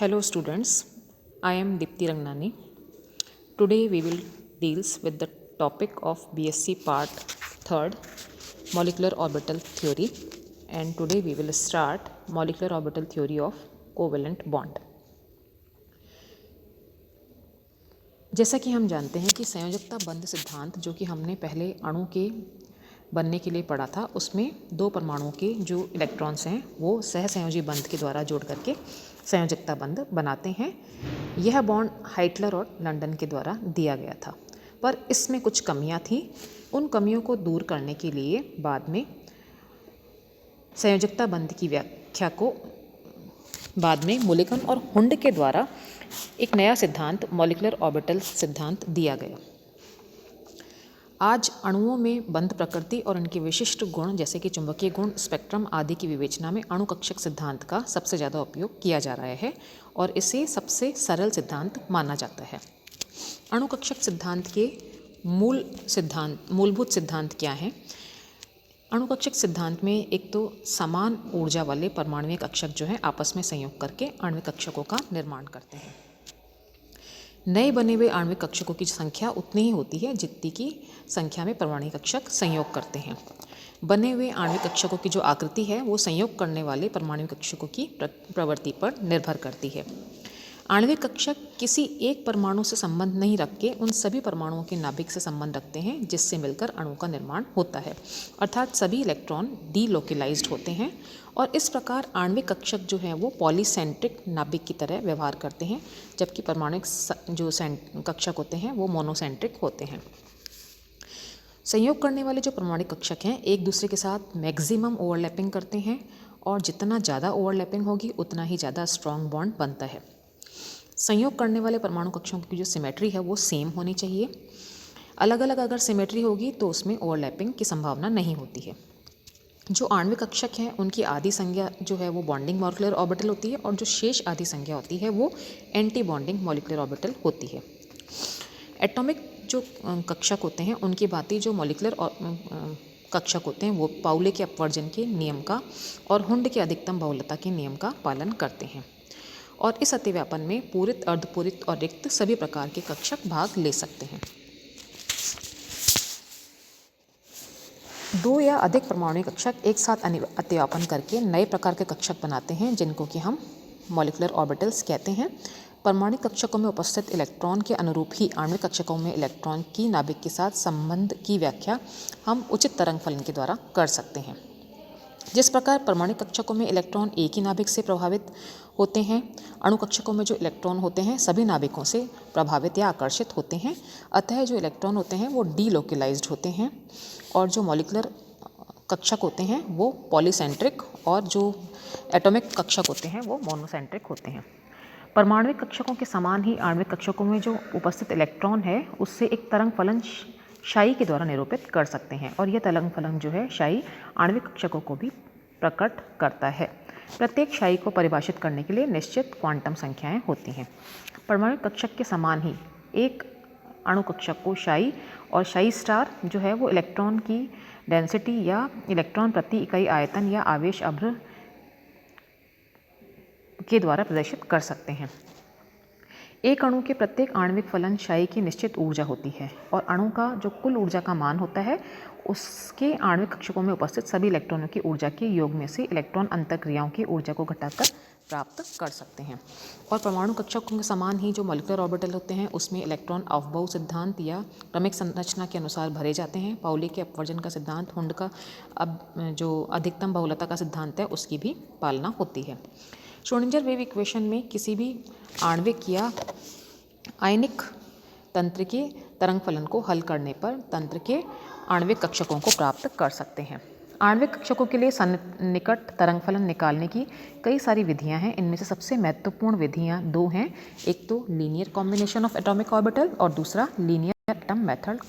Hello students, I am Dipti Rangnani. Today we will deals with the topic of BSc part 3rd molecular orbital theory, and today we will start molecular orbital theory of covalent bond. जैसा कि हम जानते हैं कि संयोजकता बंध सिद्धांत जो कि हमने पहले अणु के बनने के लिए पढ़ा था, उसमें दो परमाणुओं के जो इलेक्ट्रॉन्स हैं वो सहसंयोजी बंध के द्वारा जोड़ करके संयोजकता बंध बनाते हैं। यह बॉन्ड हाइटलर और लंदन के द्वारा दिया गया था, पर इसमें कुछ कमियां थी। उन कमियों को दूर करने के लिए बाद में संयोजकता बंध की व्याख्या को बाद में मुलेकन और हुंड के द्वारा एक नया सिद्धांत मॉलिक्यूलर ऑर्बिटल सिद्धांत दिया गया। आज अणुओं में बंध प्रकृति और उनके विशिष्ट गुण जैसे कि चुंबकीय गुण, स्पेक्ट्रम आदि की विवेचना में अणु कक्षक सिद्धांत का सबसे ज़्यादा उपयोग किया जा रहा है और इसे सबसे सरल सिद्धांत माना जाता है। अणु कक्षक सिद्धांत के मूलभूत सिद्धांत क्या हैं? अणु कक्षक सिद्धांत में एक तो समान ऊर्जा वाले परमाणुीय कक्षक जो हैं आपस में संयोग करके आणविक कक्षकों का निर्माण करते हैं। नए बने हुए आणविक कक्षकों की संख्या उतनी ही होती है जितनी की संख्या में परमाणु कक्षक संयोग करते हैं। बने हुए आणविक कक्षकों की जो आकृति है वो संयोग करने वाले परमाणु कक्षकों की प्रवृत्ति पर निर्भर करती है। आणविक कक्षक किसी एक परमाणु से संबंध नहीं रख के उन सभी परमाणुओं के नाभिक से संबंध रखते हैं जिससे मिलकर अणु का निर्माण होता है, अर्थात सभी इलेक्ट्रॉन डीलोकलाइज्ड होते हैं और इस प्रकार आणविक कक्षक जो है वो पॉलीसेंट्रिक नाभिक की तरह व्यवहार करते हैं, जबकि परमाणुक जो कक्षक होते हैं वो मोनोसेंट्रिक होते हैं। संयोग करने वाले जो परमाणु कक्षक हैं एक दूसरे के साथ मैक्सिमम ओवरलैपिंग करते हैं और जितना ज़्यादा ओवरलैपिंग होगी उतना ही ज़्यादा स्ट्रॉन्ग बॉन्ड बनता है। संयोग करने वाले परमाणु कक्षकों की जो सिमेट्री है वो सेम होनी चाहिए। अलग अलग अगर सिमेट्री होगी तो उसमें ओवरलैपिंग की संभावना नहीं होती है। जो आणविक कक्षक हैं उनकी आधी संख्या जो है वो बॉन्डिंग मॉलिक्यूलर ऑर्बिटल होती है और जो शेष आधी संख्या होती है वो एंटी बॉन्डिंग मॉलिक्यूलर ऑर्बिटल होती है। एटॉमिक जो कक्षक होते हैं उनकी भांति जो मॉलिक्यूलर कक्षक होते हैं वो पाउले के अपवर्जन के नियम का और हुंड के अधिकतम बहुलता के नियम का पालन करते हैं और इस अतिव्यापन में पूरित, अर्धपूरित और रिक्त सभी प्रकार के कक्षक भाग ले सकते हैं। दो या अधिक परमाणु कक्षक एक साथ अतिव्यापन करके नए प्रकार के कक्षक बनाते हैं जिनको कि हम मॉलिक्यूलर ऑर्बिटल्स कहते हैं। परमाणु कक्षकों में उपस्थित इलेक्ट्रॉन के अनुरूप ही आणविक कक्षकों में इलेक्ट्रॉन की नाभिक के साथ संबंध की व्याख्या हम उचित तरंग फलन के द्वारा कर सकते हैं। जिस प्रकार परमाणु कक्षकों में इलेक्ट्रॉन एक ही नाभिक से प्रभावित होते हैं, अणु कक्षकों में जो इलेक्ट्रॉन होते हैं सभी नाभिकों से प्रभावित या आकर्षित होते हैं। अतः जो इलेक्ट्रॉन होते हैं वो डीलोकलाइज्ड होते हैं और जो मॉलिक्यूलर कक्षक होते हैं वो पॉलीसेंट्रिक और जो एटॉमिक कक्षक होते हैं वो मोनोसेंट्रिक होते हैं। परमाणुिक कक्षकों के समान ही आणविक कक्षकों में जो उपस्थित इलेक्ट्रॉन है उससे एक तरंग फलन शाई के द्वारा निरूपित कर सकते हैं और यह तरंग फलन जो है शाई आणविक कक्षकों को भी प्रकट करता है। प्रत्येक शाई को परिभाषित करने के लिए निश्चित क्वांटम संख्याएं होती हैं। परमाणु कक्षक के समान ही एक अणु कक्षक को शाई और शाई स्टार जो है वो इलेक्ट्रॉन की डेंसिटी या इलेक्ट्रॉन प्रति इकाई आयतन या आवेश अभ्र के द्वारा प्रदर्शित कर सकते हैं। एक अणु के प्रत्येक आणविक फलन शाई की निश्चित ऊर्जा होती है और अणु का जो कुल ऊर्जा का मान होता है उसके आणविक कक्षकों में उपस्थित सभी इलेक्ट्रॉनों की ऊर्जा के योग में से इलेक्ट्रॉन अंतःक्रियाओं की ऊर्जा को घटाकर प्राप्त कर सकते हैं। और परमाणु कक्षकों के समान ही जो मॉलिक्यूलर ऑर्बिटल होते हैं उसमें इलेक्ट्रॉन अवबोह सिद्धांत या क्रमिक संरचना के अनुसार भरे जाते हैं। पाउली के अपवर्जन का सिद्धांत, हुंड का जो अधिकतम बहुलता का सिद्धांत है उसकी भी पालना होती है। श्रोडिंगर वेव इक्वेशन में किसी भी आणविक या आयनिक तंत्र के तरंग फलन को हल करने पर तंत्र के आणविक कक्षकों को प्राप्त कर सकते हैं। आणविक कक्षकों के लिए सन्निकट तरंग फलन निकालने की कई सारी विधियां हैं। इनमें से सबसे महत्वपूर्ण विधियां दो हैं, एक तो linear combination of atomic orbital और दूसरा लीनियर एटम मेथड